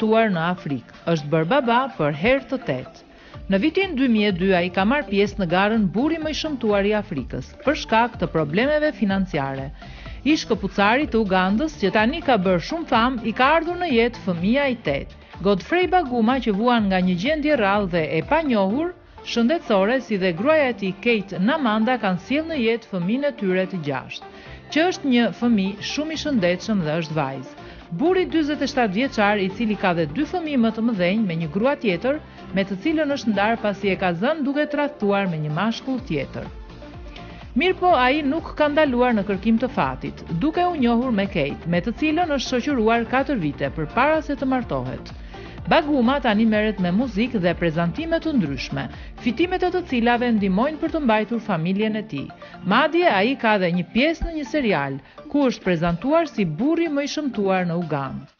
shëmtuar në Afrikë. Është bërë baba për herë të 8. Në vitin 2002 ai ka marrë pjesë në garën Burri më i shëmtuar i Afrikës për shkak të problemeve financiare. Ish këpucari të Ugandës, që tani ka bërë shumë famë, i ka ardhur në jetë fëmia i 8. Godfrey Baguma, që vuan nga një gjendje rrallë dhe e panjohur shëndetësore, si dhe gruaja e tij Kate Namanda, kanë sjellë në jetë fëmijën e tyre të 6, që është një fëmijë shumë i shëndetshëm dhe është vajzë. Burri 47 vjeçar, i cili ka dhe 2 fëmijë më të mëdhenj me një grua tjetër, me të cilën është ndarë pasi e ka zënë duke tradhtuar me një mashkull tjetër. Mirpo ai nuk ka ndaluar në kërkim të fatit, duke u njohur me Kate, me të cilën është shoqëruar 4 vite përpara se të martohet. Baguma tani merret me muzikë dhe prezantime të ndryshme, fitimet e të cilave ndihmojnë për të mbajtur familjen e tij. Madje ai ka dhe një pjesë në një serial, ku është prezantuar si burri më i shëmtuar në Ugandë.